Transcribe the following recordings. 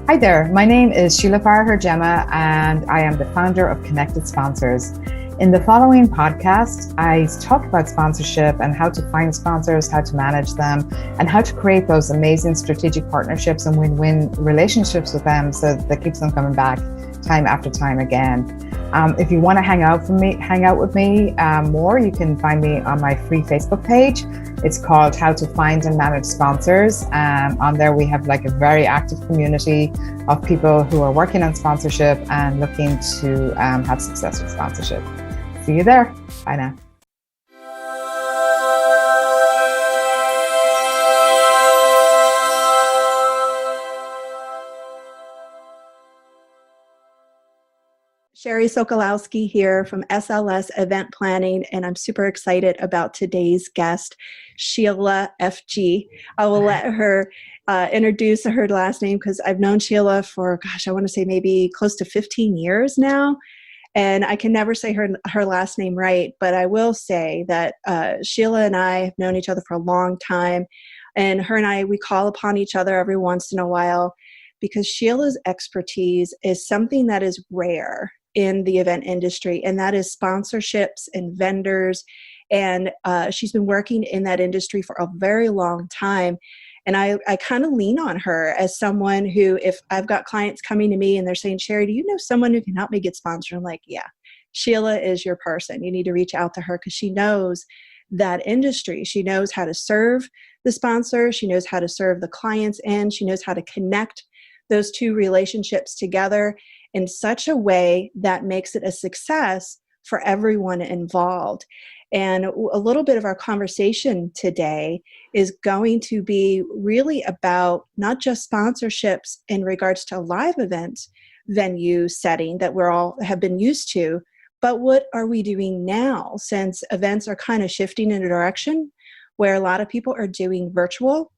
Hi there, my name is Sheila Farher-Gemma and I am the founder of Connected Sponsors. In the following podcast, I talk about sponsorship and how to find sponsors, how to manage them, and how to create those amazing strategic partnerships and win-win relationships with them so that keeps them coming back time after time again. If you want to hang out with me more, you can find me on my free Facebook page. It's called How to Find and Manage Sponsors. On there, we have like a very active community of people who are working on sponsorship and looking to have success with sponsorship. See you there. Bye now. Sherry Sokolowski here from SLS Event Planning, and I'm super excited about today's guest, Sheila FG. I will let her introduce her last name because I've known Sheila for, I want to say maybe close to 15 years now, and I can never say her last name right, but I will say that Sheila and I have known each other for a long time, and her and I, we call upon each other every once in a while because Sheila's expertise is something that is rare in the event industry, and that is sponsorships and vendors. And she's been working in that industry for a very long time. And I kind of lean on her as someone who, if I've got clients coming to me and they're saying, Sherry, do you know someone who can help me get sponsored? I'm like, yeah, Sheila is your person. You need to reach out to her because she knows that industry. She knows how to serve the sponsor. She knows how to serve the clients, and she knows how to connect those two relationships together in such a way that makes it a success for everyone involved. And a little bit of our conversation today is going to be really about not just sponsorships in regards to a live event venue setting that we're all have been used to, but what are we doing now since events are kind of shifting in a direction where a lot of people are doing virtual.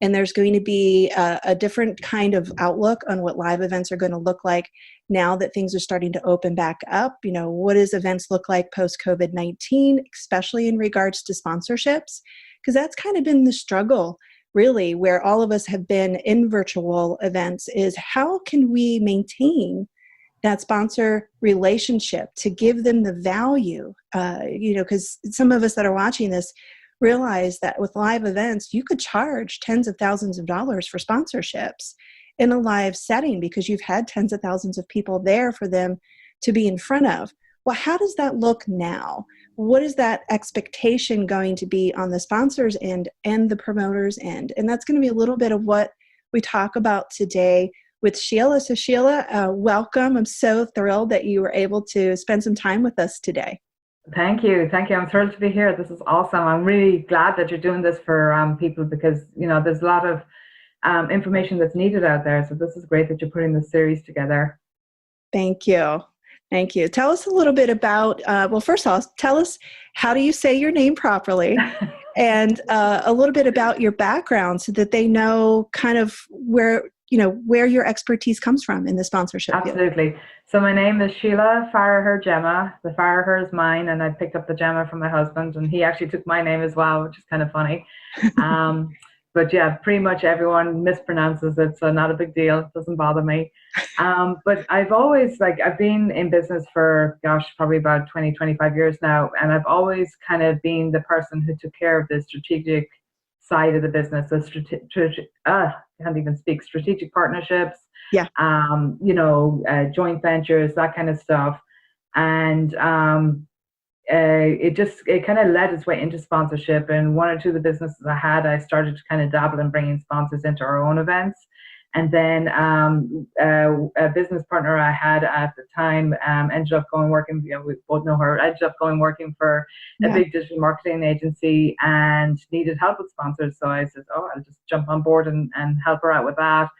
And there's going to be a different kind of outlook on what live events are going to look like now that things are starting to open back up. You know, what does events look like post COVID-19, especially in regards to sponsorships? Because that's kind of been the struggle, really, where all of us have been in virtual events, is how can we maintain that sponsor relationship to give them the value? Because some of us that are watching this realize that with live events, you could charge tens of thousands of dollars for sponsorships in a live setting because you've had tens of thousands of people there for them to be in front of. Well, how does that look now? What is that expectation going to be on the sponsors end and the promoters end? And that's going to be a little bit of what we talk about today with Sheila. So Sheila, welcome. I'm so thrilled that you were able to spend some time with us today. Thank you. I'm thrilled to be here. This is awesome. I'm really glad that you're doing this for people because, there's a lot of information that's needed out there. So this is great that you're putting this series together. Thank you. Tell us a little bit about, first of all, tell us, how do you say your name properly? And a little bit about your background so that they know kind of where your expertise comes from in the sponsorship field. Absolutely. So my name is Sheila Farher-Gemma. The Farher is mine, and I picked up the Gemma from my husband, and he actually took my name as well, which is kind of funny. But yeah, pretty much everyone mispronounces it, so not a big deal. It doesn't bother me. But I've been in business for, probably about 20, 25 years now, and I've always kind of been the person who took care of the strategic side of the business. So I can't even speak. Strategic partnerships, joint ventures, that kind of stuff. And it kind of led its way into sponsorship. And one or two of the businesses I started to kind of dabble in bringing sponsors into our own events. And then a business partner I had at the time ended up going working, we both know her, ended up going working for a big digital marketing agency and needed help with sponsors. So I said, I'll just jump on board and help her out with that.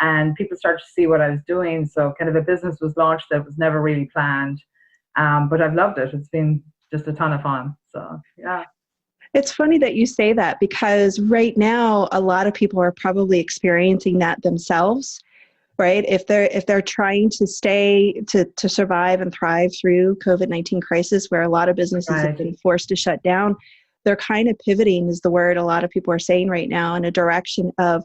And people started to see what I was doing. So kind of a business was launched that was never really planned. But I've loved it. It's been just a ton of fun. So, yeah. It's funny that you say that because right now a lot of people are probably experiencing that themselves, right? If they're trying to survive and thrive through COVID-19 crisis, where a lot of businesses have been forced to shut down, they're kind of pivoting, is the word a lot of people are saying right now, in a direction of,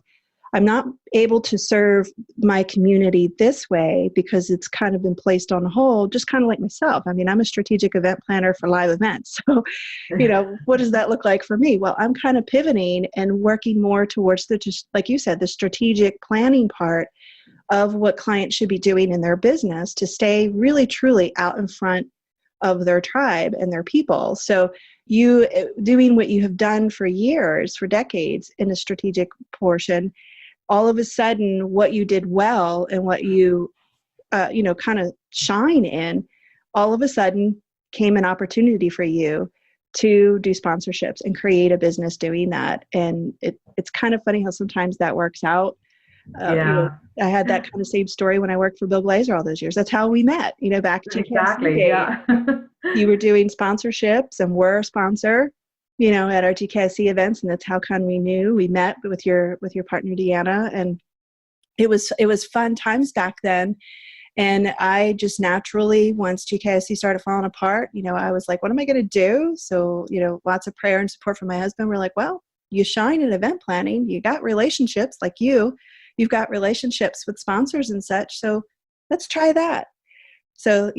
I'm not able to serve my community this way because it's kind of been placed on hold, just kind of like myself. I mean, I'm a strategic event planner for live events. So, what does that look like for me? Well, I'm kind of pivoting and working more towards the, just like you said, the strategic planning part of what clients should be doing in their business to stay really, truly out in front of their tribe and their people. So you doing what you have done for years, for decades in a strategic portion, all of a sudden what you did well and what you, kind of shine in, all of a sudden came an opportunity for you to do sponsorships and create a business doing that. And it's kind of funny how sometimes that works out. I had that kind of same story when I worked for Bill Glazer all those years. That's how we met, back in Exactly. days. Yeah. You were doing sponsorships and were a sponsor, at our GKIC events, and that's how come we knew. We met with your partner Deanna, and it was fun times back then. And I just naturally, once GKIC started falling apart, I was like, what am I going to do? So, lots of prayer and support from my husband. We're like, well, you shine in event planning. You got relationships like you've got relationships with sponsors and such. So let's try that. So,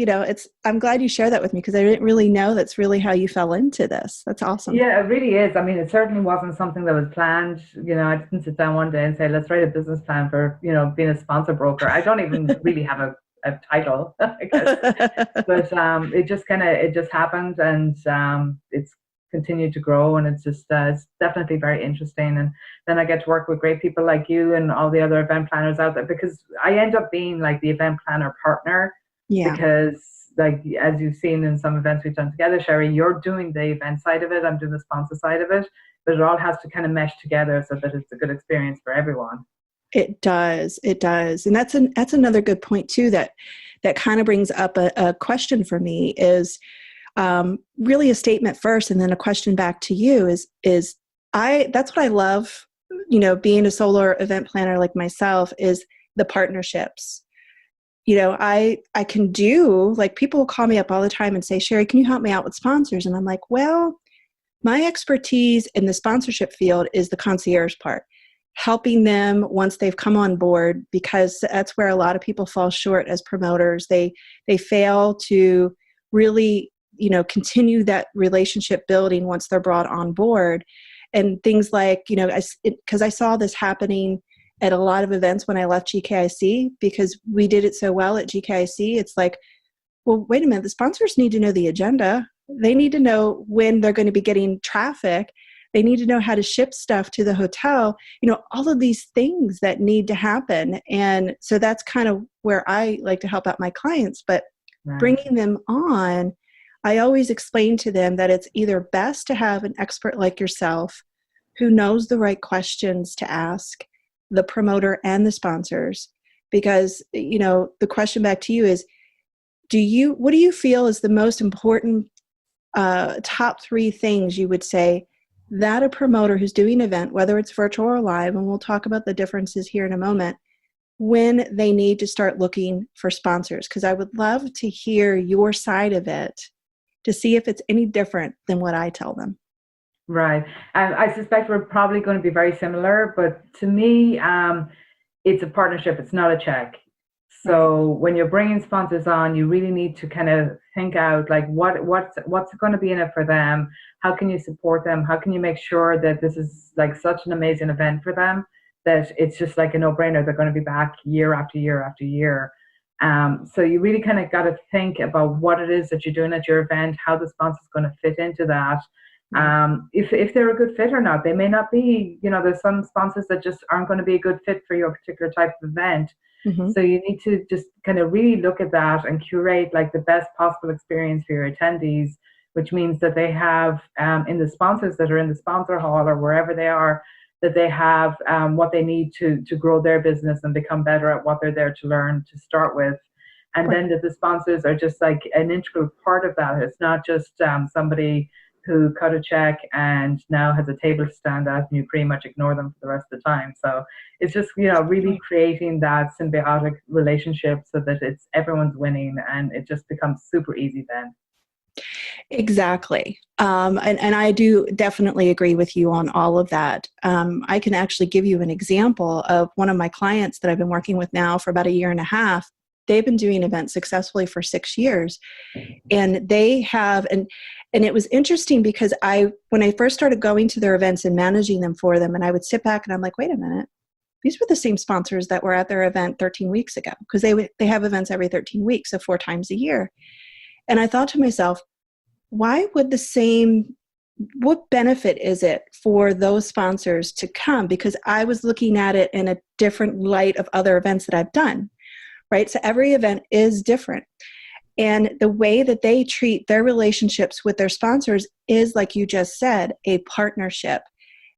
I'm glad you shared that with me because I didn't really know that's really how you fell into this. That's awesome. Yeah, it really is. I mean, it certainly wasn't something that was planned. I didn't sit down one day and say, let's write a business plan for, being a sponsor broker. I don't even really have a title, I guess. But it just happened, and it's continued to grow, and it's just it's definitely very interesting. And then I get to work with great people like you and all the other event planners out there, because I end up being like the event planner partner. Yeah. Because like, as you've seen in some events we've done together, Sherry, you're doing the event side of it, I'm doing the sponsor side of it, but it all has to kind of mesh together so that it's a good experience for everyone. It does. And that's another good point too, that kind of brings up a question for me is really a statement first and then a question back to you is that's what I love, being a solar event planner like myself, is the partnerships. I can do, like, people will call me up all the time and say, Sherry, can you help me out with sponsors? And I'm like, well, my expertise in the sponsorship field is the concierge part, helping them once they've come on board, because that's where a lot of people fall short as promoters. They fail to really, continue that relationship building once they're brought on board. And things like, because I saw this happening at a lot of events when I left GKIC, because we did it so well at GKIC. It's like, well, wait a minute, the sponsors need to know the agenda. They need to know when they're going to be getting traffic. They need to know how to ship stuff to the hotel, all of these things that need to happen. And so that's kind of where I like to help out my clients. But Right. Bringing them on, I always explain to them that it's either best to have an expert like yourself who knows the right questions to ask the promoter and the sponsors, because, the question back to you is, what do you feel is the most important top 3 things you would say that a promoter who's doing an event, whether it's virtual or live, and we'll talk about the differences here in a moment, when they need to start looking for sponsors? Because I would love to hear your side of it to see if it's any different than what I tell them. Right. I suspect we're probably going to be very similar, but to me, it's a partnership. It's not a check. So when you're bringing sponsors on, you really need to kind of think out, like, what's going to be in it for them? How can you support them? How can you make sure that this is like such an amazing event for them that it's just like a no-brainer? They're going to be back year after year after year. So you really kind of got to think about what it is that you're doing at your event, how the sponsor is going to fit into that. If they're a good fit or not. They may not be. There's some sponsors that just aren't going to be a good fit for your particular type of event. Mm-hmm. So you need to just kind of really look at that and curate like the best possible experience for your attendees, which means that they have in the sponsors that are in the sponsor hall or wherever they are, that they have what they need to grow their business and become better at what they're there to learn to start with. And then that the sponsors are just like an integral part of that. It's not just somebody who cut a check and now has a table to stand at, and you pretty much ignore them for the rest of the time. So it's just, really creating that symbiotic relationship so that it's everyone's winning, and it just becomes super easy then. Exactly. And I do definitely agree with you on all of that. I can actually give you an example of one of my clients that I've been working with now for about a year and a half. They've been doing events successfully for 6 years. And they have, and it was interesting because when I first started going to their events and managing them for them, and I would sit back and I'm like, wait a minute, these were the same sponsors that were at their event 13 weeks ago, because they have events every 13 weeks, so 4 times a year. And I thought to myself, why would what benefit is it for those sponsors to come? Because I was looking at it in a different light of other events that I've done, right? So every event is different. And the way that they treat their relationships with their sponsors is, like you just said, a partnership.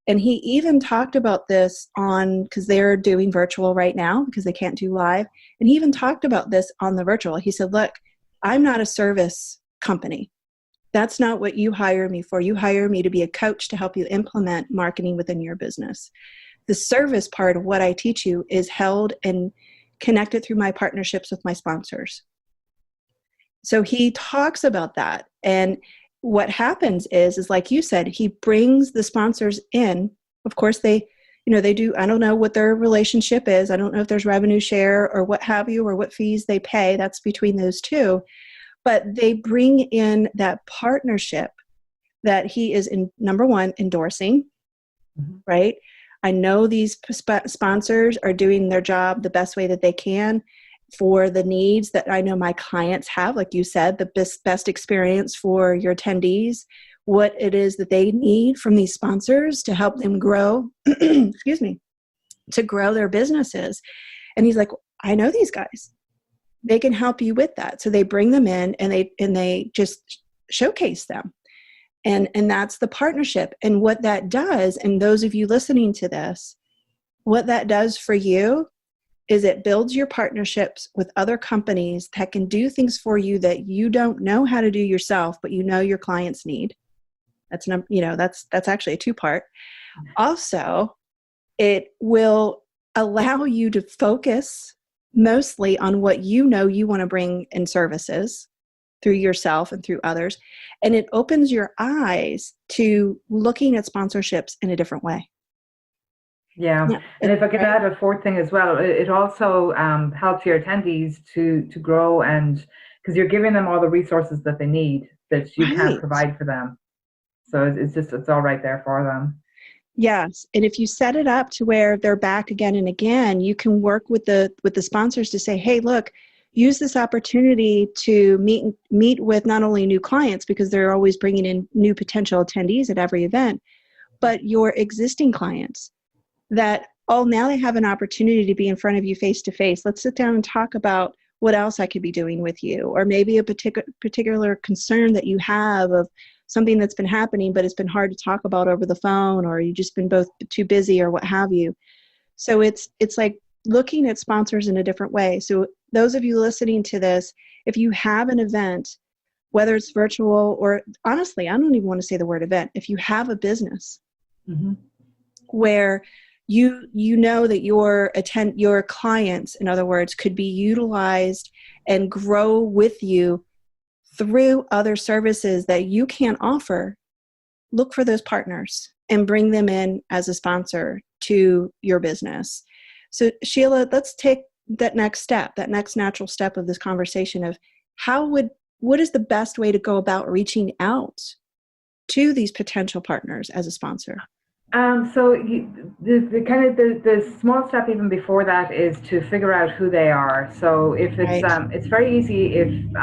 And he even talked about this because they're doing virtual right now because they can't do live. And he even talked about this on the virtual. He said, look, I'm not a service company. That's not what you hire me for. You hire me to be a coach to help you implement marketing within your business. The service part of what I teach you is held and connected through my partnerships with my sponsors. So he talks about that. And what happens is like you said, he brings the sponsors in. Of course, they do, I don't know what their relationship is. I don't know if there's revenue share or what have you, or what fees they pay. That's between those two. But they bring in that partnership that he is, number one, endorsing, right? I know these sponsors are doing their job the best way that they can for the needs that I know my clients have. Like you said, the best experience for your attendees, what it is that they need from these sponsors to help them grow, excuse me, to grow their businesses. And he's like, I know these guys. They can help you with that. So they bring them in and they just showcase them. And that's the partnership. And what that does, and those of you listening to this, what that does for you is it builds your partnerships with other companies that can do things for you that you don't know how to do yourself, but you know your clients need. That's actually a 2-part. Also, it will allow you to focus mostly on what you know you want to bring in services through yourself and through others. And it opens your eyes to looking at sponsorships in a different way. Yeah. And if I could add a 4th thing as well, it also helps your attendees to grow, and because you're giving them all the resources that they need that you can't provide for them. So it's all right there for them. Yes. And if you set it up to where they're back again and again, you can work with the sponsors to say, hey, look, use this opportunity to meet with not only new clients, because they're always bringing in new potential attendees at every event, but your existing clients that, now they have an opportunity to be in front of you face to face. Let's sit down and talk about what else I could be doing with you, or maybe a particular concern that you have of something that's been happening, but it's been hard to talk about over the phone, or you've just been both too busy or what have you. So it's like looking at sponsors in a different way. So those of you listening to this, if you have an event, whether it's virtual or, honestly, I don't even want to say the word event. If you have a business where you know that your clients, in other words, could be utilized and grow with you through other services that you can't offer, look for those partners and bring them in as a sponsor to your business. So Sheila, let's take that next step, that next natural step of this conversation of what is the best way to go about reaching out to these potential partners as a sponsor? So the small step even before that is to figure out who they are. So if it's very easy if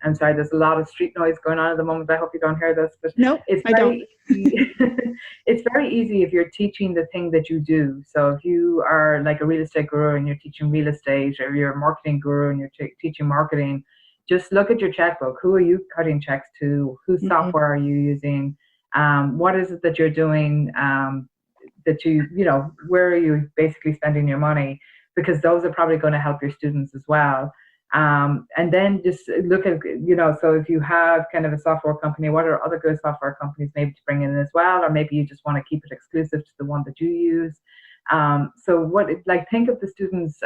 I'm sorry, there's a lot of street noise going on at the moment. I hope you don't hear this, but nope, I don't. It's very easy if you're teaching the thing that you do. So if you are like a real estate guru and you're teaching real estate, or you're a marketing guru and you're teaching marketing, just look at your checkbook. Who are you cutting checks to? Whose software are you using? What is it that you're doing? Where are you basically spending your money? Because those are probably going to help your students as well. And then just look at, so if you have kind of a software company, what are other good software companies maybe to bring in as well? Or maybe you just want to keep it exclusive to the one that you use. So think of the students'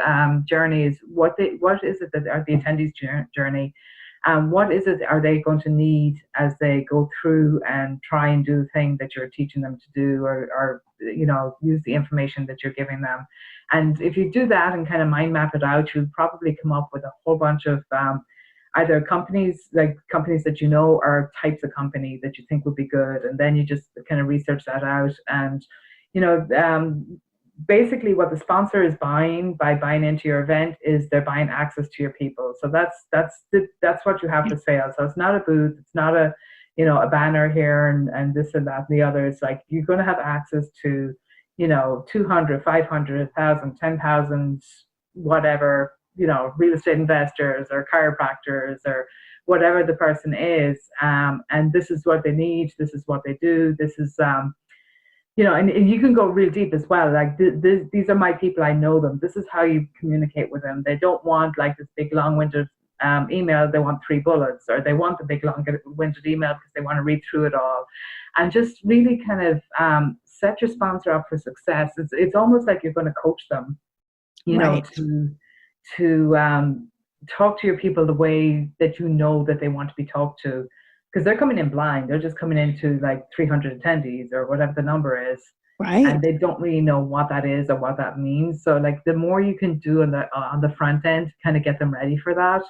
journeys. What is it that are the attendees' journey? What is it are they going to need as they go through and try and do the thing that you're teaching them to do, or use the information that you're giving them. And if you do that and kind of mind map it out, you'll probably come up with a whole bunch of either companies that or types of company that you think would be good, and then you just kind of research that out. And basically what the sponsor is buying by buying into your event is they're buying access to your people. So that's what you have to sell. So it's not a booth, it's not a banner here and this and that and the other. It's like you're going to have access to 200, 500, 1,000, 10,000, whatever, real estate investors or chiropractors or whatever the person is, and this is what they need, this is what they do, this is and you can go real deep as well. Like these are my people, I know them. This is how you communicate with them. They don't want like this big long-winded email. They want 3 bullets, or they want the big long-winded email because they want to read through it all. And just really kind of set your sponsor up for success. It's almost like you're going to coach them, Right. to talk to your people the way that that they want to be talked to. Because they're coming in blind. They're just coming into like 300 attendees or whatever the number is. Right. And they don't really know what that is or what that means. So like the more you can do on the front end, kind of get them ready for that,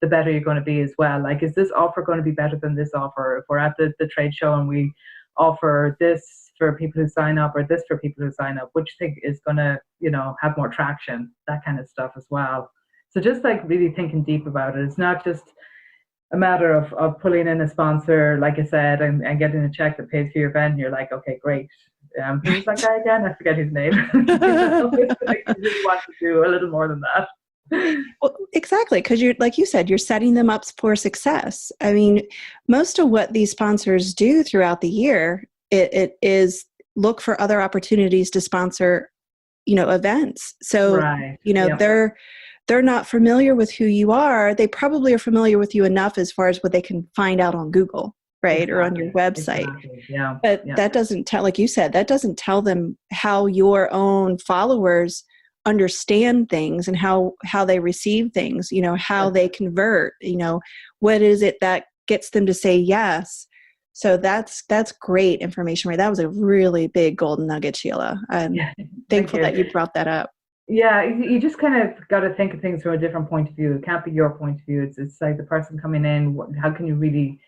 the better you're going to be as well. Like, is this offer going to be better than this offer? If we're at the trade show and we offer this for people who sign up or this for people who sign up, which you think is going to, have more traction, that kind of stuff as well. So just like really thinking deep about it. It's not just a matter of pulling in a sponsor, like I said, and getting a check that pays for your event. And you're like, okay, great. Who's that guy again? I forget his name. You really want to do a little more than that. Well, exactly, because you're, like you said, you're setting them up for success. I mean, most of what these sponsors do throughout the year, it is look for other opportunities to sponsor, events. So, right. they're not familiar with who you are. They probably are familiar with you enough as far as what they can find out on Google, right? Exactly. Or on your website. Exactly. Yeah. But that doesn't tell, like you said, that doesn't tell them how your own followers understand things and how they receive things, how they convert, what is it that gets them to say yes. So that's great information, right? That was a really big golden nugget, Sheila. I'm thankful that you brought that up. Yeah, you just kind of got to think of things from a different point of view. It can't be your point of view. It's like the person coming in, how can you really,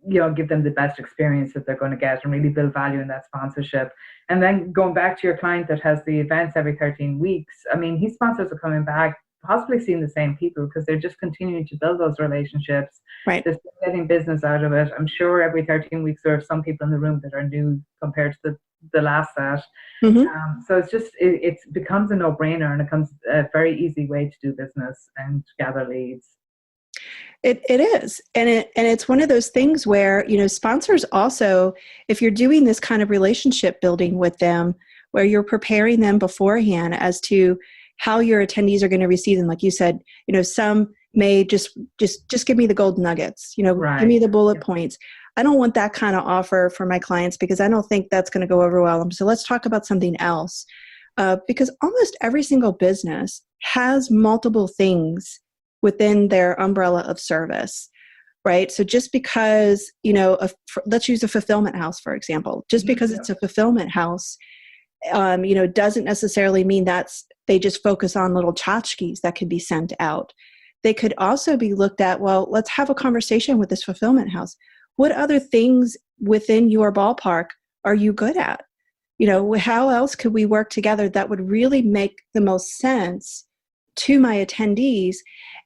give them the best experience that they're going to get and really build value in that sponsorship. And then going back to your client that has the events every 13 weeks, I mean, his sponsors are coming back, possibly seeing the same people because they're just continuing to build those relationships. Right. They're still getting business out of it. I'm sure every 13 weeks there are some people in the room that are new compared to the last set. Mm-hmm. So it's just, it becomes a no-brainer, and it becomes a very easy way to do business and gather leads. It is. And it's one of those things where, sponsors also, if you're doing this kind of relationship building with them, where you're preparing them beforehand as to how your attendees are going to receive them. Like you said, some may just give me the gold nuggets, Right. Give me the bullet points. I don't want that kind of offer for my clients because I don't think that's going to go over well. So let's talk about something else. Because almost every single business has multiple things within their umbrella of service, right? So just because, let's use a fulfillment house, for example, just because it's a fulfillment house, doesn't necessarily mean they just focus on little tchotchkes that could be sent out. They could also be looked at, well, let's have a conversation with this fulfillment house. What other things within your ballpark are you good at? How else could we work together that would really make the most sense to my attendees?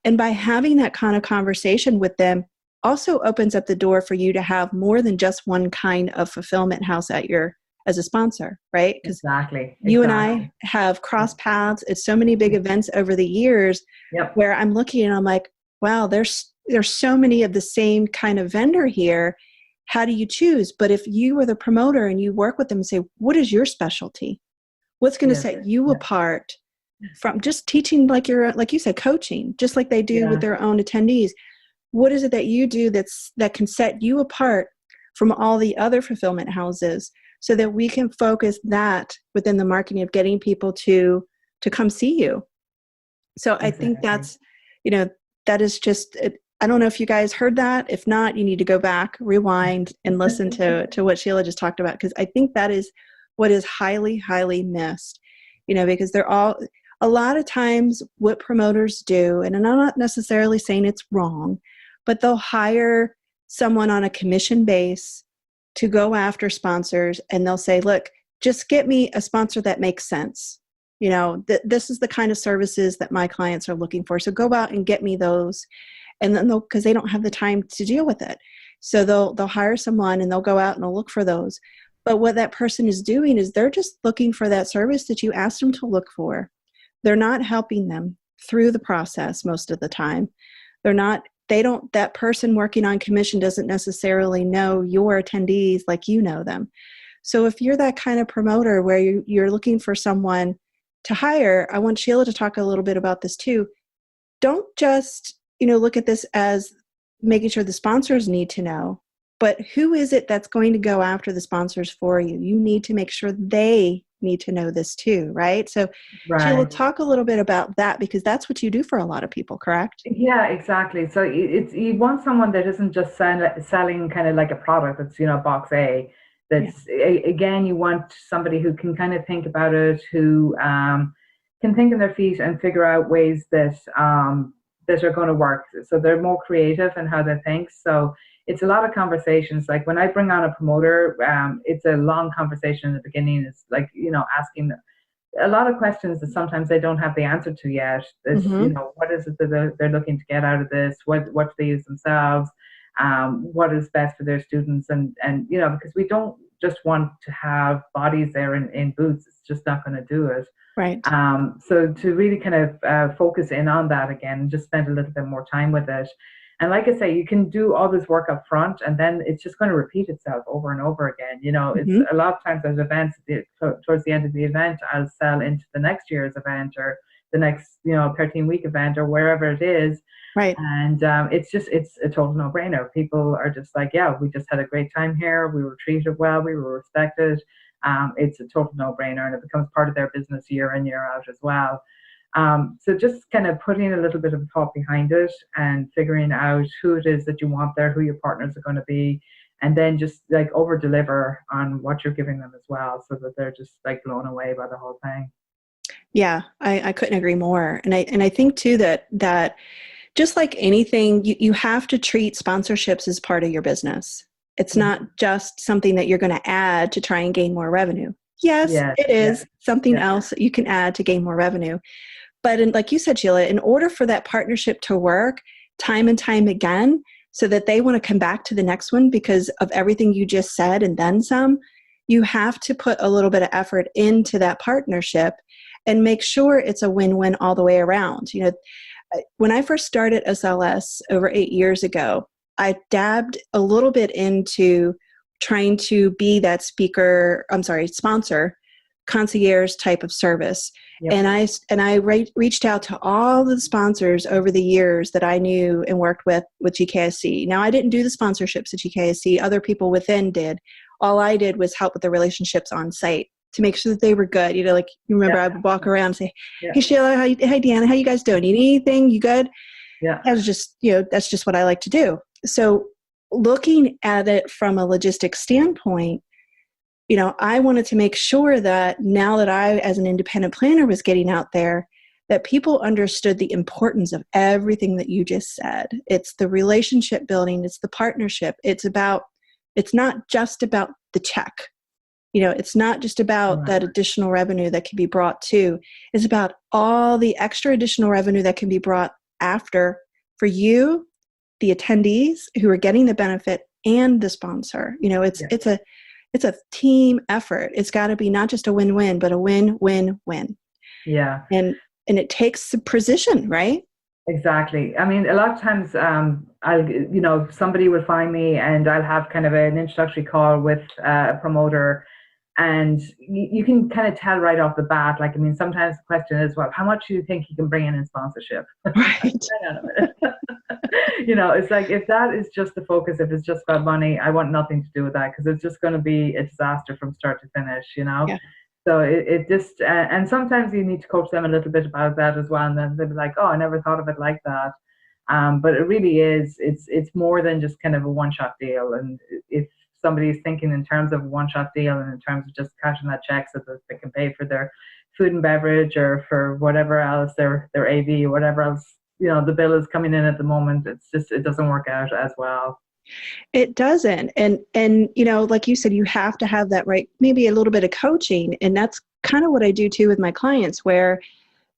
And by having that kind of conversation with them also opens up the door for you to have more than just one kind of fulfillment house as a sponsor, right? Because exactly. You and I have crossed paths at so many big events over the years where I'm looking and I'm like, wow, there's so many of the same kind of vendor here. How do you choose? But if you were the promoter and you work with them and say, what is your specialty? What's going to set you apart from just teaching, like you said, coaching, just like they do with their own attendees? What is it that you do that can set you apart from all the other fulfillment houses so that we can focus that within the marketing of getting people to come see you? So I think that's, that is just, I don't know if you guys heard that. If not, you need to go back, rewind, and listen to what Sheila just talked about, because I think that is what is highly, highly missed, because a lot of times what promoters do, and I'm not necessarily saying it's wrong, but they'll hire someone on a commission base to go after sponsors, and they'll say, look, just get me a sponsor that makes sense. This is the kind of services that my clients are looking for. So go out and get me those. And then because they don't have the time to deal with it. So they'll hire someone and they'll go out and they'll look for those. But what that person is doing is they're just looking for that service that you asked them to look for. They're not helping them through the process most of the time. That person working on commission doesn't necessarily know your attendees like you know them. So if you're that kind of promoter where you're looking for someone to hire, I want Sheila to talk a little bit about this too. Don't just, look at this as making sure the sponsors need to know, but who is it that's going to go after the sponsors for you? You need to make sure they need to know this too, right? So Sheila, talk a little bit about that, because that's what you do for a lot of people, correct? Yeah, exactly. So you want someone that isn't just selling kind of like a product that's, box A. That's, again, you want somebody who can kind of think about it, who can think on their feet and figure out ways that that are going to work. So they're more creative in how they think. So it's a lot of conversations. Like when I bring on a promoter, it's a long conversation in the beginning. It's like, asking a lot of questions that sometimes they don't have the answer to yet. It's, what is it that they're looking to get out of this? What do they use themselves? What is best for their students? And because we don't just want to have bodies there in booths. It's just not going to do it. Right. So to really kind of focus in on that again, and just spend a little bit more time with it. And like I say, you can do all this work up front, and then it's just going to repeat itself over and over again. It's a lot of times at events, towards the end of the event, I'll sell into the next year's event or the next, 13-week event or wherever it is. Right. And it's a total no-brainer. People are just like, yeah, we just had a great time here. We were treated well. We were respected. It's a total no-brainer, and it becomes part of their business year in, year out as well. So just kind of putting a little bit of thought behind it and figuring out who it is that you want there, who your partners are going to be, and then just like over deliver on what you're giving them as well, so that they're just like blown away by the whole thing. Yeah, I couldn't agree more. And I think too that just like anything, you have to treat sponsorships as part of your business. It's not just something that you're going to add to try and gain more revenue. Yes, it is something else that you can add to gain more revenue. But like you said, Sheila, in order for that partnership to work time and time again, so that they want to come back to the next one because of everything you just said and then some, you have to put a little bit of effort into that partnership and make sure it's a win-win all the way around. When I first started SLS over 8 years ago, I dabbed a little bit into trying to be that sponsor, concierge type of service. Yep. And I reached out to all the sponsors over the years that I knew and worked with GKSC. Now, I didn't do the sponsorships at GKSC. Other people within did. All I did was help with the relationships on site to make sure that they were good. You remember I would walk around and say, hey, Sheila, hey, Deanna, how you guys doing? You need anything? You good? Yeah. That was just, that's just what I like to do. So looking at it from a logistics standpoint, I wanted to make sure that now that I, as an independent planner, was getting out there, that people understood the importance of everything that you just said. It's the relationship building. It's the partnership. It's not just about the check. It's not just about that additional revenue that can be brought to. It's about all the extra additional revenue that can be brought after for you, the attendees who are getting the benefit, and the sponsor. It's a team effort. It's got to be not just a win-win, but a win-win-win. Yeah. And it takes precision, right? Exactly. I mean, a lot of times, somebody will find me and I'll have kind of an introductory call with a promoter, and you can kind of tell right off the bat. Like, I mean, sometimes the question is, well, how much do you think you can bring in sponsorship? Right. Hang on a minute. It's like, if that is just the focus, if it's just about money, I want nothing to do with that, because it's just going to be a disaster from start to finish, Yeah. So it just, and sometimes you need to coach them a little bit about that as well. And then they'll be like, oh, I never thought of it like that. But it really is, it's more than just kind of a one-shot deal. And if somebody is thinking in terms of a one-shot deal and in terms of just cashing that check so that they can pay for their food and beverage or for whatever else, their AV or whatever else, the bill is coming in at the moment, it doesn't work out as well. It doesn't. And like you said, you have to have that, right? Maybe a little bit of coaching. And that's kind of what I do too with my clients, where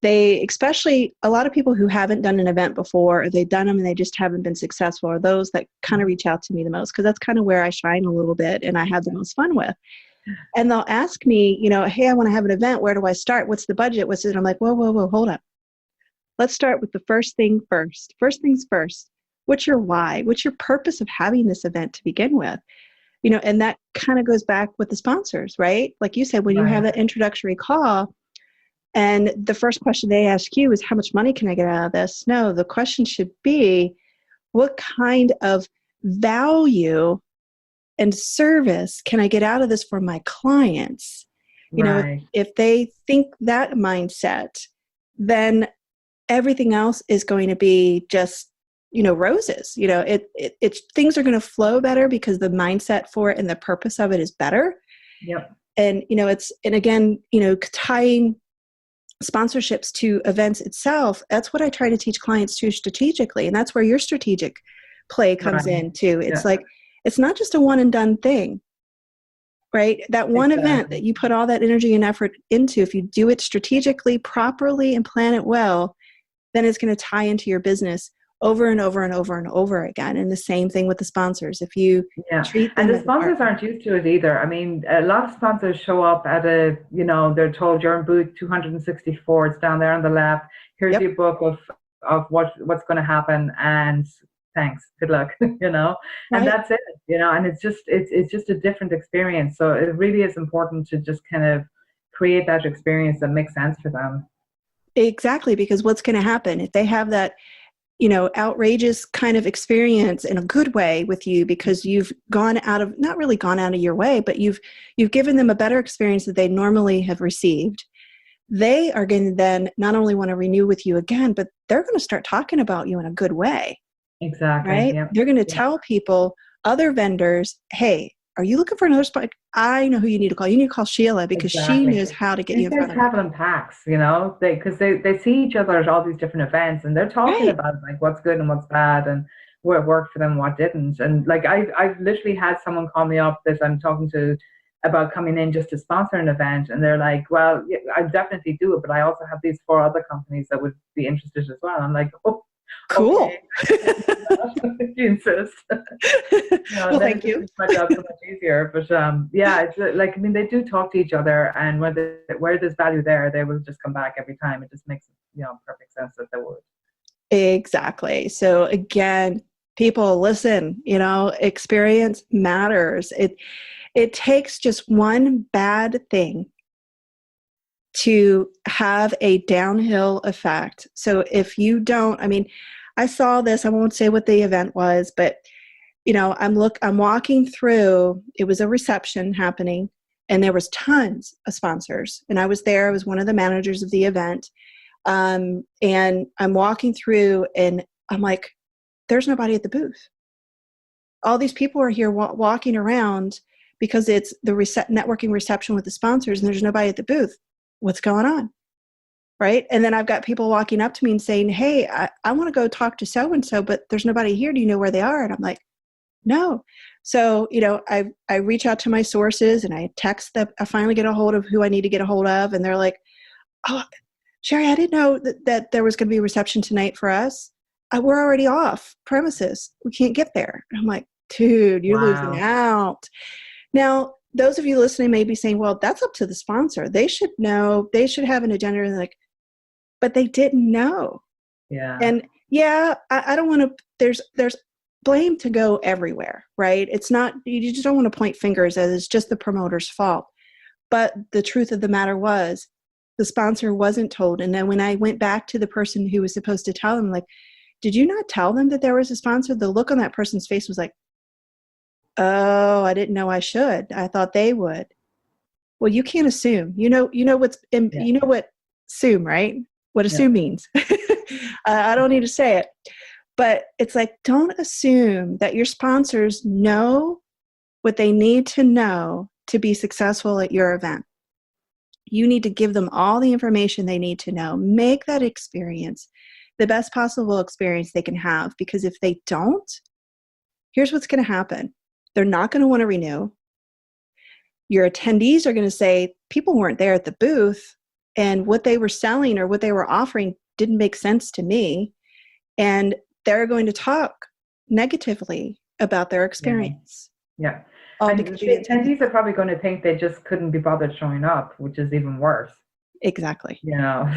they, especially a lot of people who haven't done an event before, or they've done them and they just haven't been successful, are those that kind of reach out to me the most, because that's kind of where I shine a little bit and I have the most fun with. And they'll ask me, hey, I want to have an event. Where do I start? What's the budget? What's it? I'm like, whoa, hold up. Let's start with the first thing first. First things first. What's your why? What's your purpose of having this event to begin with? And that kind of goes back with the sponsors, right? Like you said, when you have that introductory call and the first question they ask you is, how much money can I get out of this? No, the question should be, what kind of value and service can I get out of this for my clients? If they think that mindset, then everything else is going to be just roses. It's things are going to flow better because the mindset for it and the purpose of it is better. Yep. And again, tying sponsorships to events itself, that's what I try to teach clients too, strategically. And that's where your strategic play comes in too. It's like, it's not just a one and done thing, right? That one event that you put all that energy and effort into, if you do it strategically, properly, and plan it well, then it's going to tie into your business over and over and over and over again. And the same thing with the sponsors. If you treat them, and the sponsors aren't used to it either. I mean, a lot of sponsors show up at they're told you're in booth 264. It's down there on the left. Here's your book of what's going to happen, and thanks, good luck, and that's it, and it's just a different experience. So it really is important to just kind of create that experience that makes sense for them. Exactly, because what's going to happen if they have that outrageous kind of experience in a good way with you, because you've not really gone out of your way, but you've given them a better experience that they normally have received. They are going to then not only want to renew with you again, but they're going to start talking about you in a good way. Exactly. Right? Yep. They're going to tell people, other vendors, hey, are you looking for another spot? I know who you need to call. You need to call Sheila, because she knows how to get you in front of her. Traveling packs, because they see each other at all these different events, and they're talking about like what's good and what's bad, and what worked for them, what didn't. And like I've literally had someone call me up that I'm talking to about coming in just to sponsor an event, and they're like, well, yeah, I definitely do it, but I also have these 4 other companies that would be interested as well. I'm like, oh, cool. Okay. You insist. Well, thank you. My job so much easier. But it's like, I mean, they do talk to each other, and where there's value there, they will just come back every time. It just makes perfect sense that they would. Exactly. So again, people, listen. Experience matters. It takes just one bad thing to have a downhill effect. So if you don't, I saw this, I won't say what the event was, but I'm walking through, it was a reception happening, and there was tons of sponsors. And I was there, I was one of the managers of the event. And I'm walking through and I'm like, there's nobody at the booth. All these people are here walking around because it's the networking reception with the sponsors, and there's nobody at the booth. What's going on? Right? And then I've got people walking up to me and saying, hey, I want to go talk to so-and-so, but there's nobody here. Do you know where they are? And I'm like, no. So, I reach out to my sources and I text them. I finally get a hold of who I need to get a hold of. And they're like, oh, Sherry, I didn't know that there was going to be a reception tonight for us. We're already off premises. We can't get there. And I'm like, dude, you're losing out. Now, those of you listening may be saying, well, that's up to the sponsor. They should know. They should have an agenda. And like, but they didn't know. Yeah. And I don't want to, there's blame to go everywhere, right? It's not, you just don't want to point fingers as it's just the promoter's fault. But the truth of the matter was the sponsor wasn't told. And then when I went back to the person who was supposed to tell them, like, did you not tell them that there was a sponsor? The look on that person's face was like, oh, I didn't know I should. I thought they would. Well, you can't assume. You know what assume, right? What assume means. I don't need to say it. But it's like, don't assume that your sponsors know what they need to know to be successful at your event. You need to give them all the information they need to know. Make that experience the best possible experience they can have, because if they don't, here's what's going to happen. They're not going to want to renew. Your attendees are going to say, people weren't there at the booth, and what they were selling or what they were offering didn't make sense to me. And they're going to talk negatively about their experience. Yeah. All And because the attendees are probably going to think they just couldn't be bothered showing up, which is even worse. Exactly. You know.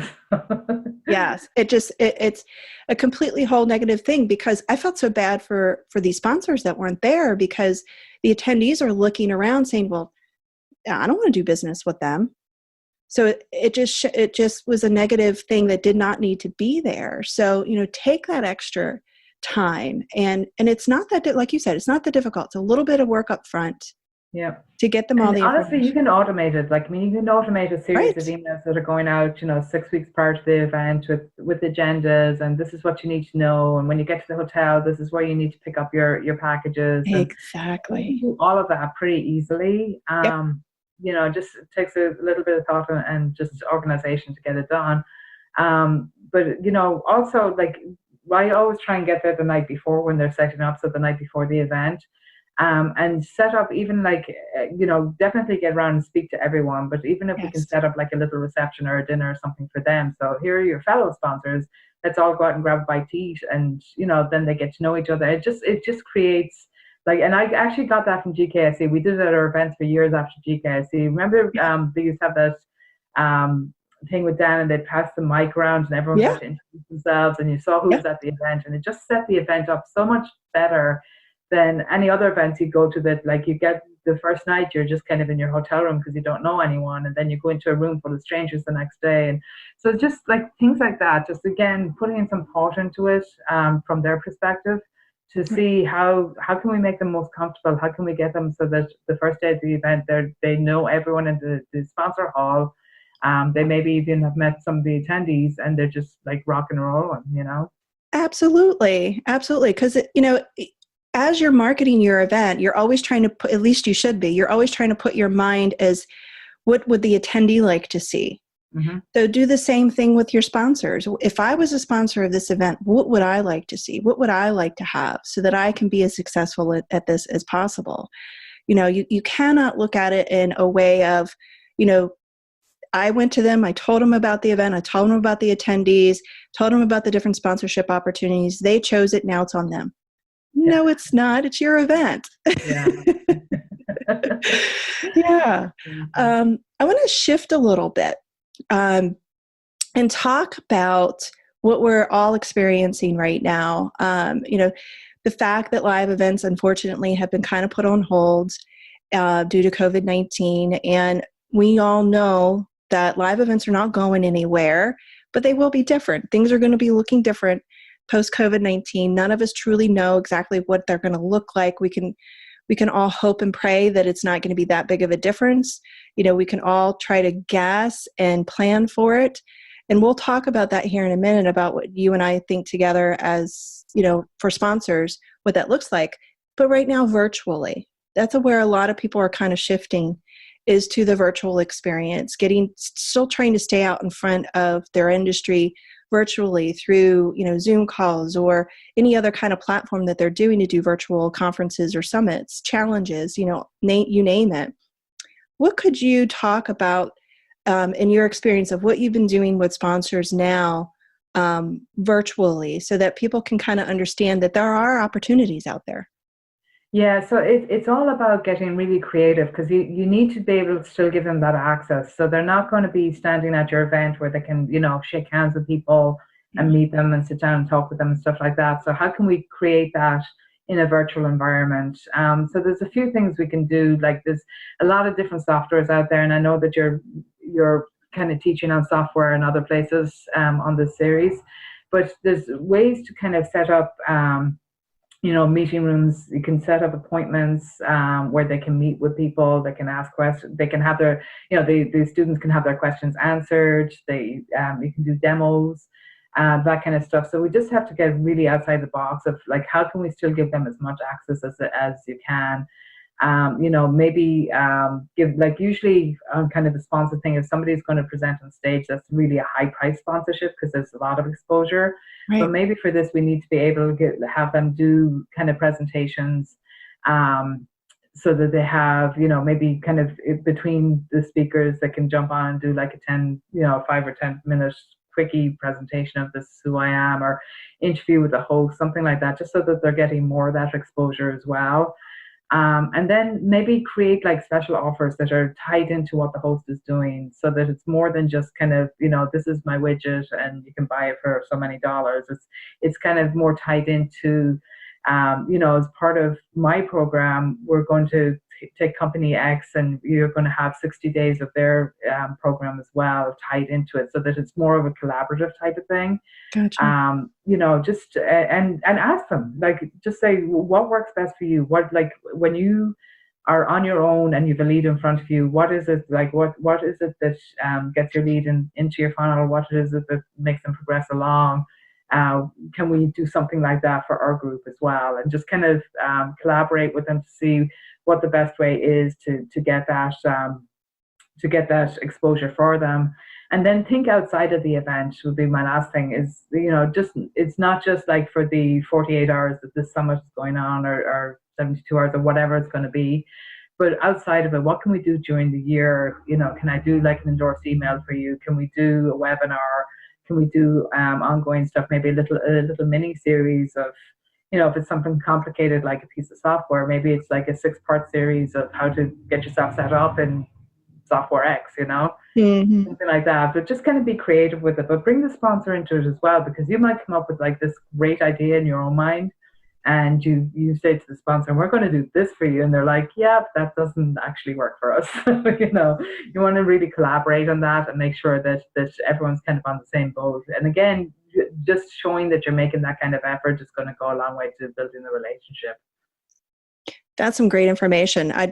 Yes. It's a completely whole negative thing, because I felt so bad for these sponsors that weren't there, because the attendees are looking around saying, well, I don't want to do business with them. So it just was a negative thing that did not need to be there. So, take that extra time, and it's not that, like you said, it's not that difficult. It's a little bit of work up front. Yeah. To get them all the honestly, information. you can automate it. Like, I mean, you can automate a series Right. of emails that are going out, 6 weeks prior to the event with agendas, and this is what you need to know. And when you get to the hotel, this is where you need to pick up your packages. Exactly. And you can do all of that pretty easily. Yep. Just takes a little bit of thought and just organization to get it done. But also, like, I always try and get there the night before when they're setting up, so the night before the event. And set up, even like, definitely get around and speak to everyone, but even if we can set up like a little reception or a dinner or something for them. So here are your fellow sponsors. Let's all go out and grab a bite to eat, and then they get to know each other. It just creates like, and I actually got that from GKSC. We did it at our events for years after GKSC. Remember, they used to have that thing with Dan, and they'd pass the mic around and everyone got to introduce themselves, and you saw who was at the event, and it just set the event up so much better than any other events you go to, that like you get the first night, you're just kind of in your hotel room because you don't know anyone, and then you go into a room full of strangers the next day. And so just like things like that, just again putting in some thought into it from their perspective, to see how can we make them most comfortable, how can we get them so that the first day of the event they know everyone in the sponsor hall. They maybe even have met some of the attendees, and they're just like rock and rolling, Absolutely, because as you're marketing your event, you're always trying to put, at least you should be, you're always trying to put your mind as, what would the attendee like to see? Mm-hmm. So do the same thing with your sponsors. If I was a sponsor of this event, what would I like to see? What would I like to have so that I can be as successful at this as possible? You cannot look at it in a way of, I went to them, I told them about the event, I told them about the attendees, told them about the different sponsorship opportunities. They chose it, now it's on them. No, it's not. It's your event. Yeah. Yeah. I want to shift a little bit and talk about what we're all experiencing right now. The fact that live events, unfortunately, have been kind of put on hold due to COVID-19. And we all know that live events are not going anywhere, but they will be different. Things are going to be looking different post-COVID-19. None of us truly know exactly what they're going to look like. We can all hope and pray that it's not going to be that big of a difference. We can all try to guess and plan for it. And we'll talk about that here in a minute, about what you and I think together as, for sponsors, what that looks like. But right now, virtually, that's where a lot of people are kind of shifting, is to the virtual experience, still trying to stay out in front of their industry virtually through, Zoom calls or any other kind of platform that they're doing to do virtual conferences or summits, challenges, you name it. What could you talk about in your experience of what you've been doing with sponsors now virtually, so that people can kind of understand that there are opportunities out there? Yeah, so it's all about getting really creative, because you need to be able to still give them that access. So they're not going to be standing at your event where they can, shake hands with people and meet them and sit down and talk with them and stuff like that. So how can we create that in a virtual environment? So there's a few things we can do. Like, there's a lot of different softwares out there, and I know that you're kind of teaching on software in other places on this series, but there's ways to kind of set up meeting rooms. You can set up appointments where they can meet with people. They can ask questions. They can have their, the students can have their questions answered. You can do demos. that kind of stuff. So we just have to get really outside the box of like, how can we still give them as much access as you can? Maybe give, like, usually kind of the sponsor thing, if somebody's going to present on stage, that's really a high price sponsorship because there's a lot of exposure. Right. But maybe for this, we need to be able to have them do kind of presentations, so that they have, maybe kind of between the speakers, they can jump on and do like a 5 or 10 minute quickie presentation of this is who I am, or interview with the host, something like that, just so that they're getting more of that exposure as well. And then maybe create like special offers that are tied into what the host is doing, so that it's more than just kind of, this is my widget and you can buy it for so many dollars. It's kind of more tied into, as part of my program, we're going to take company X and you're going to have 60 days of their program as well tied into it, so that it's more of a collaborative type of thing. Gotcha. Just and ask them, like, just say what works best for you. What, like, when you are on your own and you have a lead in front of you, what is it like? What is it that gets your lead into your funnel? What is it that makes them progress along? Can we do something like that for our group as well? And just kind of collaborate with them to see what the best way is to get that exposure for them. And then think outside of the event would be my last thing. Is, just, it's not just like for the 48 hours that this summit is going on, or 72 hours, or whatever it's going to be. But outside of it, what can we do during the year? Can I do like an endorsed email for you? Can we do a webinar? Can we do ongoing stuff? Maybe a little mini series of, if it's something complicated like a piece of software, maybe it's like a 6-part series of how to get yourself set up in software X, Mm-hmm. something like that. But just kind of be creative with it, but bring the sponsor into it as well, because you might come up with like this great idea in your own mind, and you say to the sponsor, we're going to do this for you, and they're like, yeah, that doesn't actually work for us. You want to really collaborate on that and make sure that everyone's kind of on the same boat. And again, just showing that you're making that kind of effort is going to go a long way to building the relationship. That's some great information. I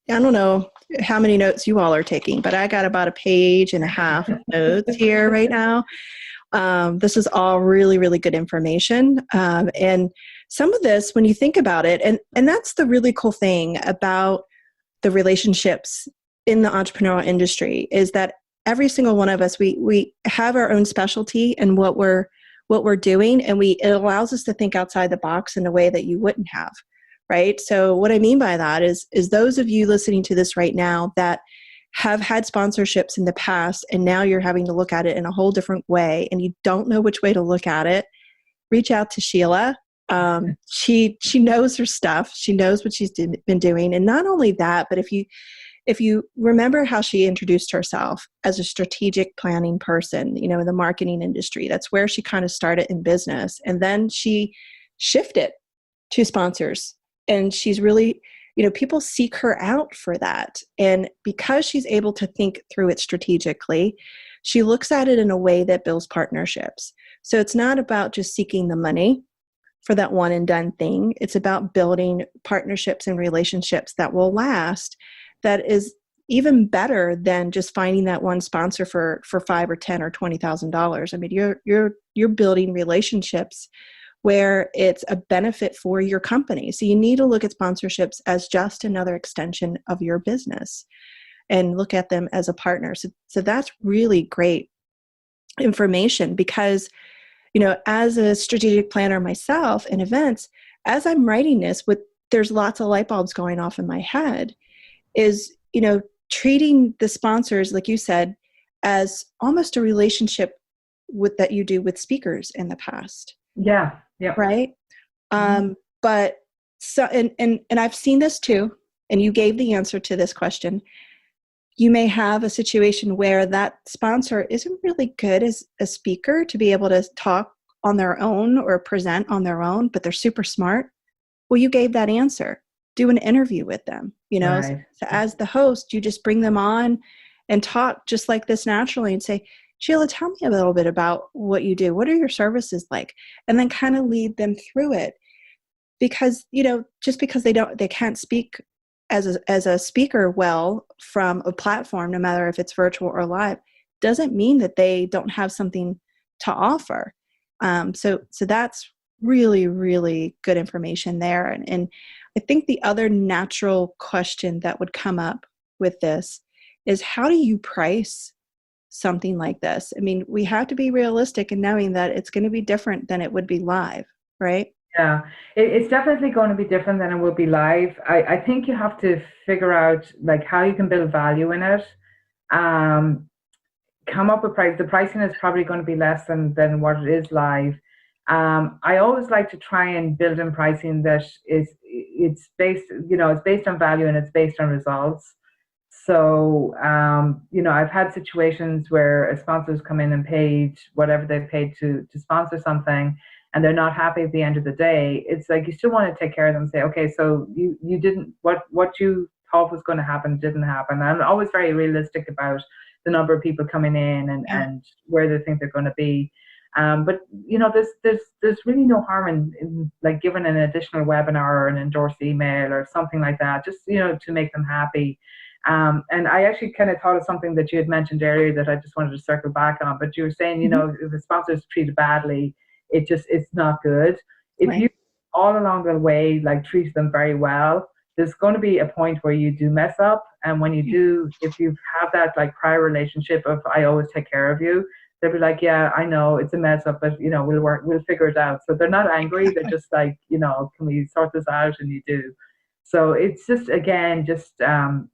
don't know how many notes you all are taking, but I got about 1.5 pages of notes here right now. This is all really, really good information. And some of this, when you think about it, and that's the really cool thing about the relationships in the entrepreneurial industry, is that every single one of us, we have our own specialty in what we're doing, and it allows us to think outside the box in a way that you wouldn't have. Right. So what I mean by that is those of you listening to this right now that have had sponsorships in the past, and now you're having to look at it in a whole different way, and you don't know which way to look at it, reach out to Sheila. She knows her stuff. She knows what she's been doing. And not only that, but if you remember how she introduced herself as a strategic planning person, in the marketing industry, that's where she kind of started in business. And then she shifted to sponsors. And she's really, people seek her out for that. And because she's able to think through it strategically, she looks at it in a way that builds partnerships. So it's not about just seeking the money for that one and done thing. It's about building partnerships and relationships that will last, that is even better than just finding that one sponsor for $5 or $10 or $20,000. I mean, you're building relationships where it's a benefit for your company. So you need to look at sponsorships as just another extension of your business and look at them as a partner. So that's really great information, because, as a strategic planner myself in events, as I'm writing this, there's lots of light bulbs going off in my head, is, treating the sponsors, like you said, as almost a relationship that you do with speakers in the past. Yeah. Right. But so, and I've seen this too, and you gave the answer to this question. You may have a situation where that sponsor isn't really good as a speaker to be able to talk on their own or present on their own, but they're super smart. Well, you gave that answer. Do an interview with them, Right. So as the host, you just bring them on and talk just like this naturally and say, Sheila, tell me a little bit about what you do. What are your services like? And then kind of lead them through it. Because, just because they can't speak as a speaker well from a platform, no matter if it's virtual or live, doesn't mean that they don't have something to offer. So that's really, really good information there. And I think the other natural question that would come up with this is, how do you price something like this? I mean, we have to be realistic in knowing that it's going to be different than it would be live, right? Yeah, it's definitely going to be different than it will be live. I think you have to figure out like how you can build value in it. Um, Come up with price. The pricing is probably going to be less than what it is live. I always like to try and build in pricing that it's based, it's based on value and it's based on results. So, I've had situations where a sponsor's come in and paid whatever they paid to sponsor something, and they're not happy at the end of the day. It's like you still want to take care of them and say, okay, so you didn't, what you thought was going to happen didn't happen. And I'm always very realistic about the number of people coming in and where they think they're going to be. But there's really no harm in like giving an additional webinar or an endorsed email or something like that, just to make them happy. And I actually kind of thought of something that you had mentioned earlier that I just wanted to circle back on. But you were saying, if a sponsor is treated badly, it's not good. If Right. you all along the way like treat them very well, there's going to be a point where you do mess up. And when you do, if you have that like prior relationship of I always take care of you, they'll be like, yeah, I know it's a mess up, but we'll figure it out. So they're not angry. They're just like, can we sort this out? And you do. So it's just, again,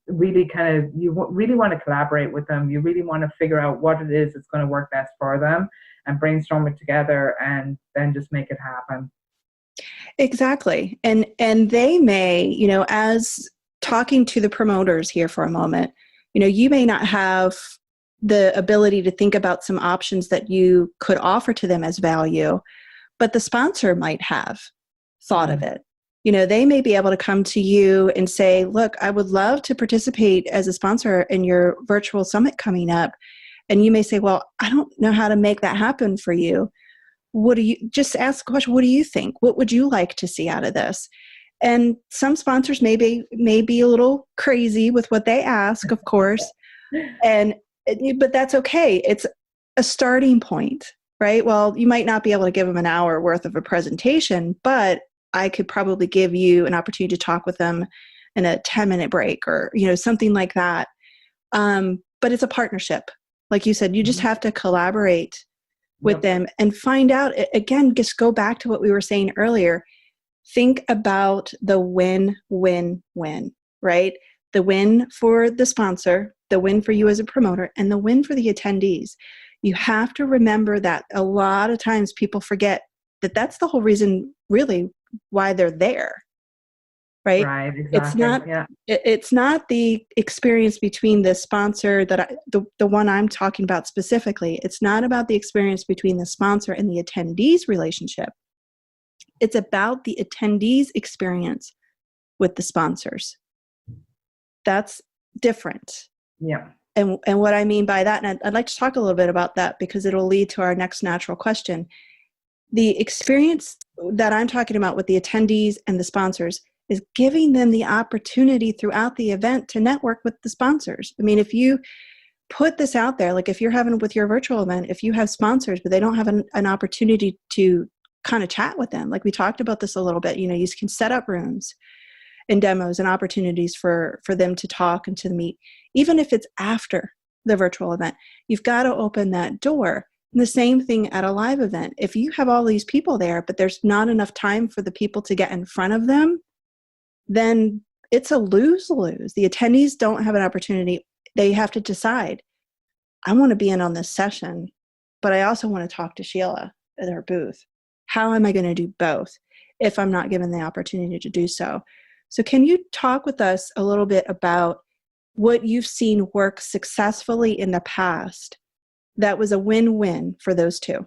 really kind of, really want to collaborate with them. You really want to figure out what it is that's going to work best for them and brainstorm it together and then just make it happen. Exactly. And they may, as talking to the promoters here for a moment, you may not have the ability to think about some options that you could offer to them as value, but the sponsor might have thought of it. They may be able to come to you and say, look, I would love to participate as a sponsor in your virtual summit coming up. And you may say, well, I don't know how to make that happen for you. Just ask the question, what do you think? What would you like to see out of this? And some sponsors may be a little crazy with what they ask, of course. But that's okay. It's a starting point, right? Well, you might not be able to give them an hour worth of a presentation, but I could probably give you an opportunity to talk with them in a 10-minute break or, something like that. But it's a partnership. Like you said, you just have to collaborate with them and find out, again, just go back to what we were saying earlier. Think about the win-win-win, right? The win for the sponsor, the win for you as a promoter, and the win for the attendees. You have to remember that a lot of times people forget that that's the whole reason really why they're there, right? Right, exactly. It's not the experience between the sponsor the one I'm talking about specifically. It's not about the experience between the sponsor and the attendees relationship. It's about the attendees experience with the sponsors. That's different. Yeah. And what I mean by that, and I'd like to talk a little bit about that because it'll lead to our next natural question. The experience that I'm talking about with the attendees and the sponsors is giving them the opportunity throughout the event to network with the sponsors. I mean, if you put this out there, like if you're having with your virtual event, if you have sponsors, but they don't have an opportunity to kind of chat with them, like we talked about this a little bit, you can set up rooms and demos and opportunities for them to talk and to meet, even if it's after the virtual event. You've got to open that door. And the same thing at a live event. If you have all these people there, but there's not enough time for the people to get in front of them, then it's a lose-lose. The attendees don't have an opportunity. They have to decide, I want to be in on this session, but I also want to talk to Sheila at her booth. How am I going to do both if I'm not given the opportunity to do so? So can you talk with us a little bit about what you've seen work successfully in the past that was a win-win for those two?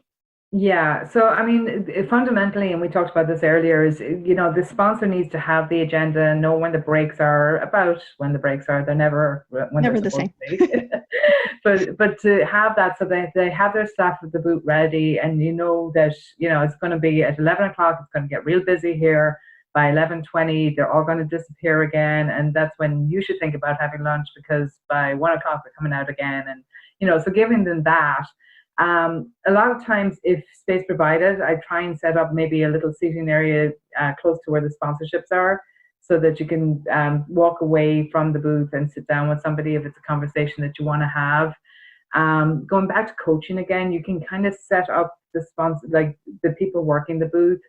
Yeah. So, I mean, fundamentally, and we talked about this earlier, is, the sponsor needs to have the agenda, know when the breaks are, about when the breaks are. They're never when Never they're the same. supposed to be. but to have that so they have their staff at the booth ready, and that, it's going to be at 11 o'clock, it's going to get real busy here. By 11:20, they're all going to disappear again. And that's when you should think about having lunch, because by 1 o'clock, they're coming out again. And, so giving them that. A lot of times, if space provided, I try and set up maybe a little seating area close to where the sponsorships are, so that you can walk away from the booth and sit down with somebody if it's a conversation that you want to have. Going back to coaching again, you can kind of set up the sponsor, like the people working the booth,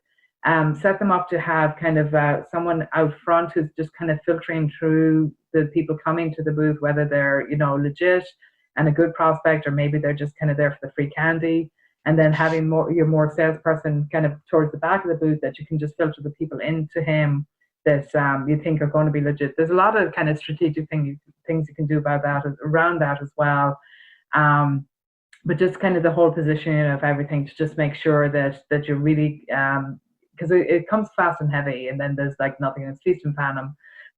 set them up to have kind of someone out front who's just kind of filtering through the people coming to the booth, whether they're, legit and a good prospect, or maybe they're just kind of there for the free candy. And then having your more salesperson kind of towards the back of the booth, that you can just filter the people into him that you think are going to be legit. There's a lot of kind of strategic things you can do about that, around that as well. But just kind of the whole positioning of everything to just make sure that you're really, because it comes fast and heavy, and then there's like nothing. It's feast and famine.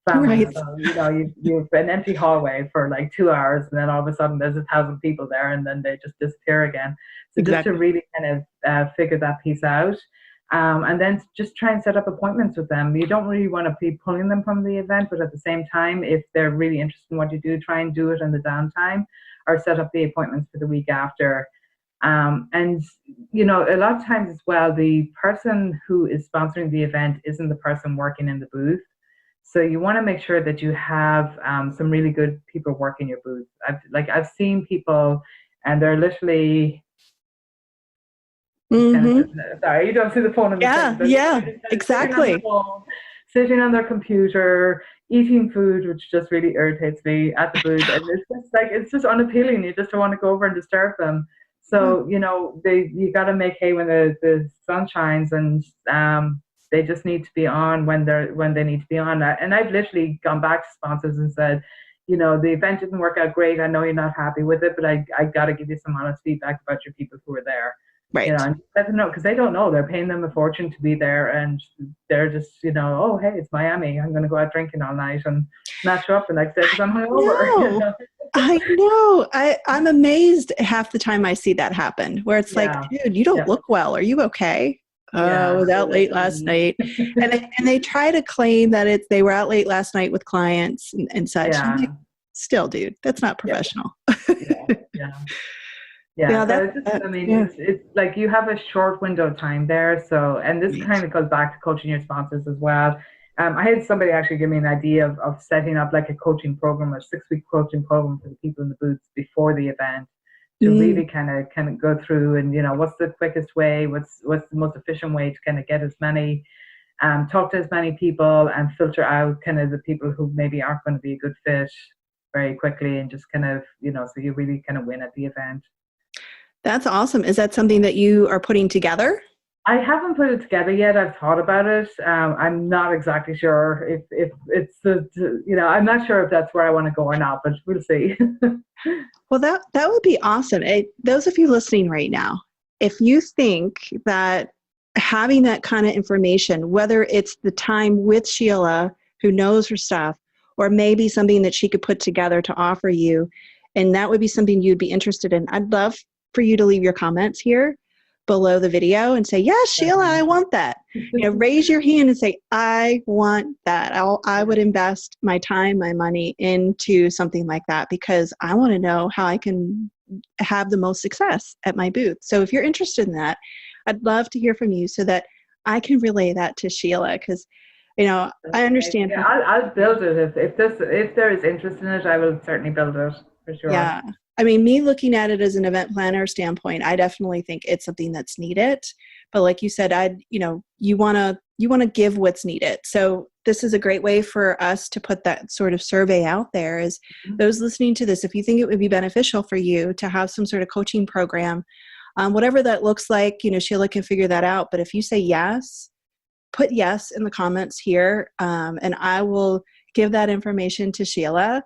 Right. So, you've an empty hallway for like 2 hours, and then all of a sudden there's 1,000 people there, and then they just disappear again. So Exactly. just to really kind of figure that piece out. And then just try and set up appointments with them. You don't really want to be pulling them from the event, but at the same time, if they're really interested in what you do, try and do it in the downtime, or set up the appointments for the week after. And, a lot of times as well, the person who is sponsoring the event isn't the person working in the booth. So you want to make sure that you have some really good people working your booth. I've seen people, and they're literally... Mm-hmm. Sorry, you don't see the phone. Yeah, exactly. Sitting on their computer, eating food, which just really irritates me at the booth. And it's just unappealing. You just don't want to go over and disturb them. So, you got to make hay when the sun shines, and they just need to be on when they need to be on. And I've literally gone back to sponsors and said, the event didn't work out great. I know you're not happy with it, but I got to give you some honest feedback about your people who were there. Right. And let them know, because they don't know. They're paying them a fortune to be there, and they're just, oh, hey, it's Miami. I'm going to go out drinking all night and not show up the next day because I'm hungover. I know. I'm amazed half the time I see that happen, where it's like, dude, you don't look well. Are you okay? I was out late last night. And they try to claim that they were out late last night with clients and such. Yeah. Like, still, dude, that's not professional. Yeah. It's like you have a short window of time there. So, and this kind of goes back to coaching your sponsors as well. I had somebody actually give me an idea of setting up like a coaching program, a 6-week coaching program for the people in the booths before the event, to really kind of go through and, what's the quickest way, what's the most efficient way to kind of get as many, talk to as many people and filter out kind of the people who maybe aren't going to be a good fit very quickly, and just kind of, so you really kind of win at the event. That's awesome. Is that something that you are putting together? I haven't put it together yet. I've thought about it. I'm not exactly sure if it's I'm not sure if that's where I want to go or not, but we'll see. Well, that would be awesome. Those of you listening right now, if you think that having that kind of information, whether it's the time with Sheila, who knows her stuff, or maybe something that she could put together to offer you, and that would be something you'd be interested in, I'd love for you to leave your comments here below the video and say, yes, Sheila, I want that. Raise your hand and say, I want that. I would invest my time, my money into something like that, because I want to know how I can have the most success at my booth. So if you're interested in that, I'd love to hear from you so that I can relay that to Sheila, because I understand. Yeah, I'll build it. If there is interest in it, I will certainly build it for sure. Yeah. I mean, me looking at it as an event planner standpoint, I definitely think it's something that's needed. But like you said, you want to give what's needed. So this is a great way for us to put that sort of survey out there, is those listening to this, if you think it would be beneficial for you to have some sort of coaching program, whatever that looks like, Sheila can figure that out. But if you say yes, put yes in the comments here, and I will give that information to Sheila.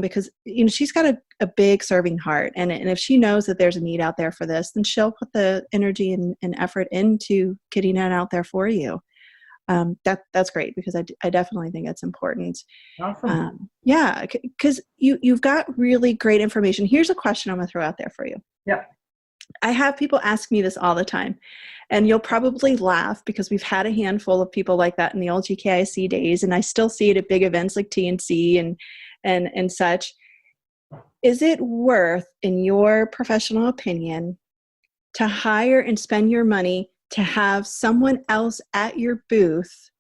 Because she's got a big serving heart, and if she knows that there's a need out there for this, then she'll put the energy and effort into getting it out there for you. That's great, because I definitely think it's important. Awesome. Because you've got really great information. Here's a question I'm going to throw out there for you. Yeah. I have people ask me this all the time, and you'll probably laugh, because we've had a handful of people like that in the old GKIC days, and I still see it at big events like TNC and such. is it worth, in your professional opinion, to hire and spend your money to have someone else at your booth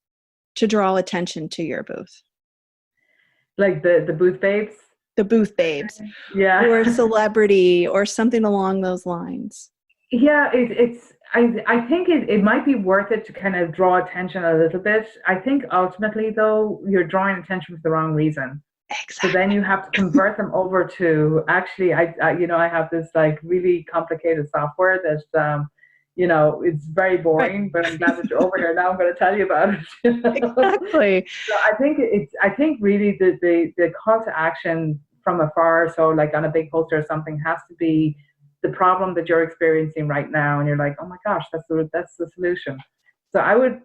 to draw attention to your booth? Like the booth babes? The booth babes, Yeah. or a celebrity, or something along those lines. Yeah, I think it might be worth it to kind of draw attention a little bit. I think ultimately, though, you're drawing attention for the wrong reason. So Exactly. then you have to convert them over to actually, I have this like really complicated software that, it's very boring, but I'm glad that you're over here now. I'm going to tell you about it. Exactly. So I think really the call to action from afar, so like on a big poster or something, has to be the problem that you're experiencing right now, and you're like, oh my gosh, that's the solution. So I would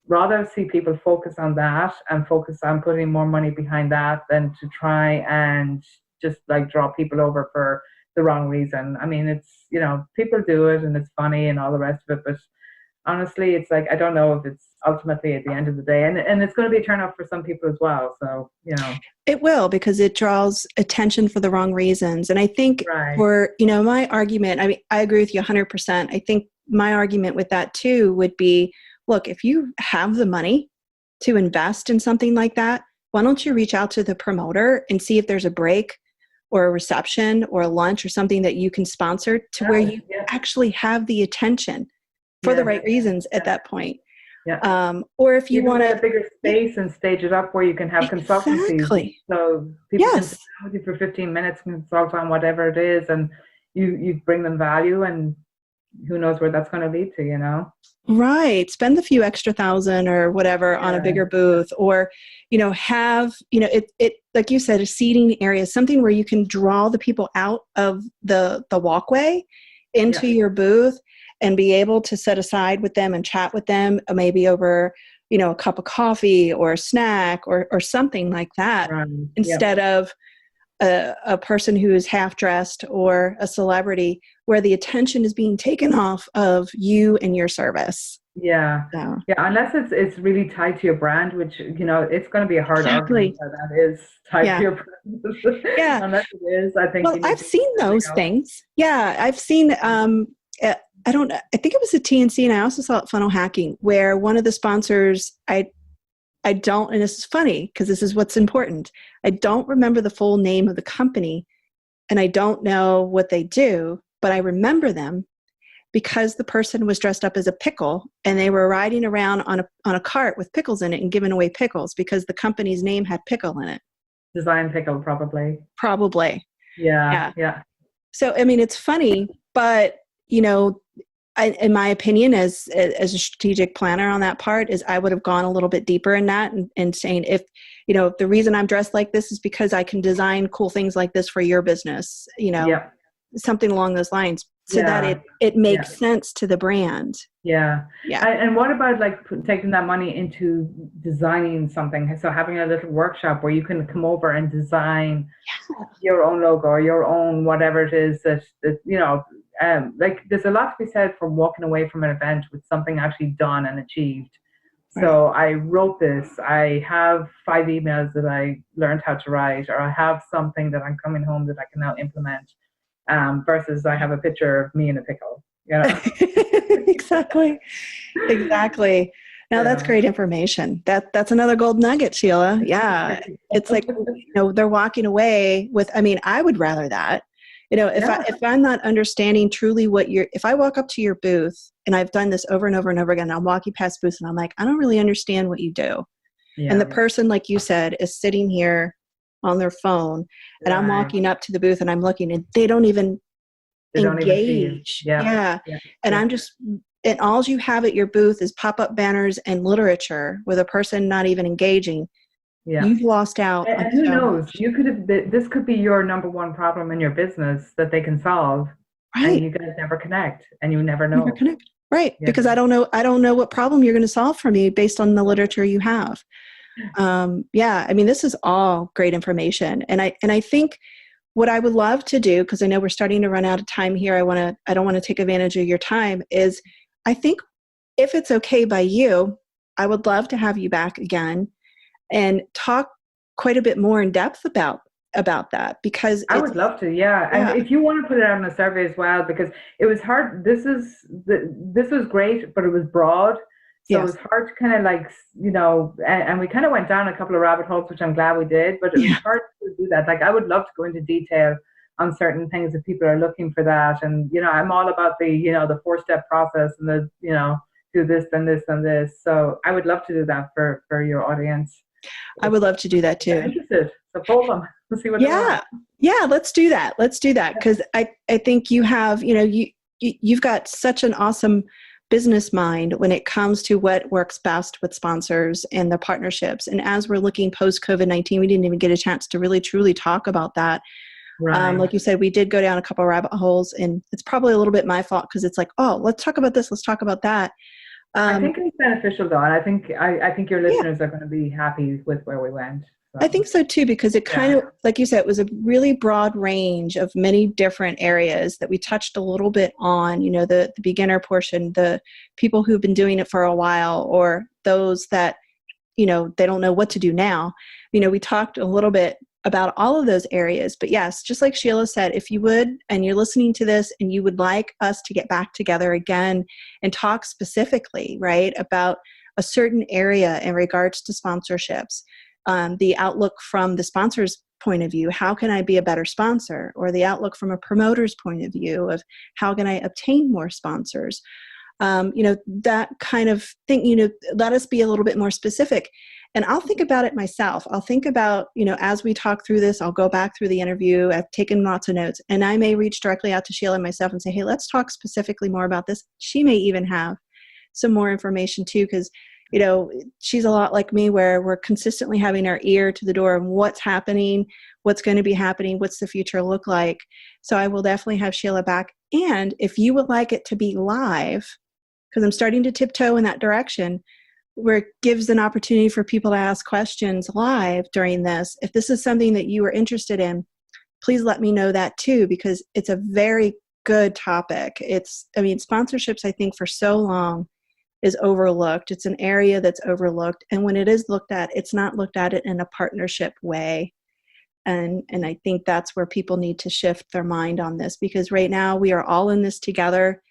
rather see people focus on that and focus on putting more money behind that than to try and just like draw people over for the wrong reason. I mean, it's, people do it and it's funny and all the rest of it, but honestly, it's like, I don't know if it's ultimately at the end of the day, and it's going to be a turn off for some people as well. So, It will, because it draws attention for the wrong reasons. And I think right. for, my argument, I mean, I agree with you 100%. I think my argument with that too would be, look, if you have the money to invest in something like that, why don't you reach out to the promoter and see if there's a break or a reception or a lunch or something that you can sponsor to where you actually have the attention for the right reasons at that point. Yeah. Or if you want a bigger space and stage it up where you can have consultancies. So people can sit down with you for 15 minutes and consult on whatever it is, and you bring them value, and who knows where that's going to lead to, Right. Spend a few extra thousand or whatever on a bigger booth, or, have, it, like you said, a seating area, something where you can draw the people out of the walkway into your booth and be able to set aside with them and chat with them, maybe over, a cup of coffee or a snack or something like that, instead of a person who is half dressed or a celebrity, where the attention is being taken off of you and your service. Yeah. Unless it's really tied to your brand, which it's going to be a hard argument that is tied to your brand. Unless it is, I think. Well, I've seen those things. Yeah, I've seen. I think it was at TNC, and I also saw it at Funnel Hacking, where one of the sponsors, I don't, and this is funny because this is what's important, I don't remember the full name of the company, and I don't know what they do, but I remember them because the person was dressed up as a pickle, and they were riding around on a cart with pickles in it and giving away pickles because the company's name had pickle in it. Design Pickle, probably. Yeah. So, I mean, it's funny, but, in my opinion, as a strategic planner on that part, is I would have gone a little bit deeper in that and saying, if the reason I'm dressed like this is because I can design cool things like this for your business, something along those lines, so that it makes sense to the brand. Yeah. And what about like taking that money into designing something? So having a little workshop where you can come over and design your own logo or your own whatever it is that like there's a lot to be said from walking away from an event with something actually done and achieved. So I wrote this, I have 5 emails that I learned how to write, or I have something that I'm coming home that I can now implement, versus I have a picture of me in a pickle. Exactly. Now that's great information. That's another gold nugget, Sheila. Yeah. It's like, they're walking away with, I mean, I would rather that. If I'm not understanding truly if I walk up to your booth, and I've done this over and over and over again, I'm walking past booths and I'm like, I don't really understand what you do. And the person, like you said, is sitting here on their phone, and I'm walking up to the booth and I'm looking, and they don't even engage. And I'm just, and all you have at your booth is pop-up banners and literature with a person not even engaging. You've lost out. And who knows? This could be your number one problem in your business that they can solve, and you guys never connect, and you never know. Because I don't know what problem you're going to solve for me based on the literature you have. I mean, this is all great information, and I think what I would love to do, because I know we're starting to run out of time here, I don't want to take advantage of your time, is I think if it's okay by you, I would love to have you back again and talk quite a bit more in depth about about that? Because I would love to, yeah. And yeah, if you want to put it out in a survey as well, because it was hard. This was great, but it was broad, so it yes, was hard to kind of like, and we kind of went down a couple of rabbit holes, which I'm glad we did. But it was yeah. hard to do that. Like I would love to go into detail on certain things if people are looking for that, and I'm all about the 4-step process and do this, then this, then this. So I would love to do that for your audience. I would love to do that They're too. interested, so poll them and see what they want. Yeah. Yeah, let's do that. Let's do that. Because I think you have, you've got such an awesome business mind when it comes to what works best with sponsors and the partnerships. And as we're looking post COVID-19, we didn't even get a chance to really truly talk about that. Right. Like you said, we did go down a couple of rabbit holes, and it's probably a little bit my fault because it's like, oh, let's talk about this. Let's talk about that. I think it's beneficial though, and I think your Yeah. listeners are going to be happy with where we went. So. I think so too, because it kind of, like you said, it was a really broad range of many different areas that we touched a little bit on, the beginner portion, the people who've been doing it for a while, or those that, they don't know what to do now. We talked a little bit about all of those areas, but yes, just like Sheila said, if you would, and you're listening to this and you would like us to get back together again and talk specifically, right, about a certain area in regards to sponsorships, the outlook from the sponsor's point of view, how can I be a better sponsor? Or the outlook from a promoter's point of view of how can I obtain more sponsors? That kind of thing, let us be a little bit more specific. And I'll think about it myself. I'll think about, as we talk through this, I'll go back through the interview. I've taken lots of notes, and I may reach directly out to Sheila and myself and say, hey, let's talk specifically more about this. She may even have some more information too, because she's a lot like me, where we're consistently having our ear to the door of what's happening, what's going to be happening, what's the future look like. So I will definitely have Sheila back. And if you would like it to be live, because I'm starting to tiptoe in that direction, where it gives an opportunity for people to ask questions live during this. If this is something that you are interested in, please let me know that too, because it's a very good topic. Sponsorships, I think, for so long is overlooked. It's an area that's overlooked. And when it is looked at, it's not looked at it in a partnership way. And I think that's where people need to shift their mind on this, because right now we are all in this together,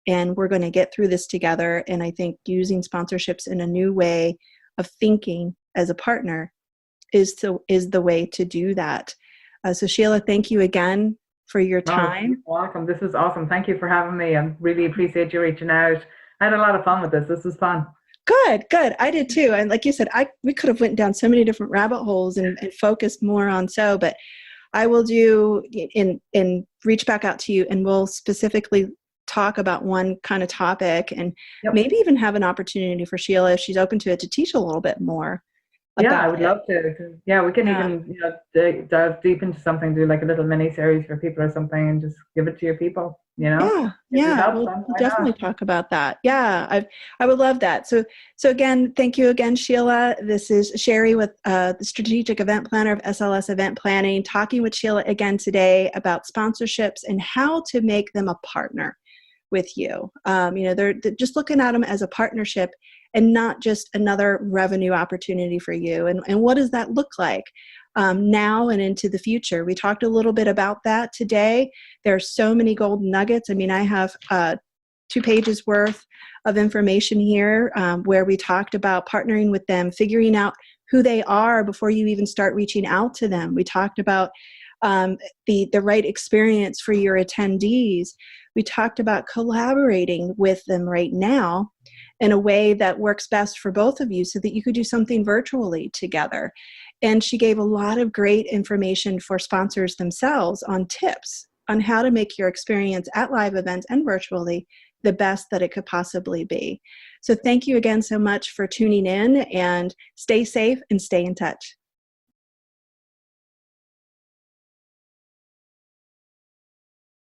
and we're going to get through this together. And I think using sponsorships in a new way of thinking as a partner is the way to do that. So Sheila, thank you again for your time. You're welcome. This is awesome. Thank you for having me. I really appreciate you reaching out. I had a lot of fun with this. This was fun. Good. I did too. And like you said, we could have went down so many different rabbit holes and focused more on but I will do and reach back out to you, and we'll specifically talk about one kind of topic, and maybe even have an opportunity for Sheila, if she's open to it, to teach a little bit more. I would love to. Yeah, we can even dive deep into something, do like a little mini series for people or something, and just give it to your people. We'll definitely talk about that. I would love that. So again, thank you again, Sheila. This is Sherry with the Strategic Event Planner of SLS Event Planning, talking with Sheila again today about sponsorships and how to make them a partner with you. They're just looking at them as a partnership and not just another revenue opportunity for you. And what does that look like now and into the future? We talked a little bit about that today. There are so many golden nuggets. I have 2 pages worth of information here where we talked about partnering with them, figuring out who they are before you even start reaching out to them. We talked about the right experience for your attendees. We talked about collaborating with them right now in a way that works best for both of you, so that you could do something virtually together. And she gave a lot of great information for sponsors themselves on tips on how to make your experience at live events and virtually the best that it could possibly be. So thank you again so much for tuning in, and stay safe and stay in touch.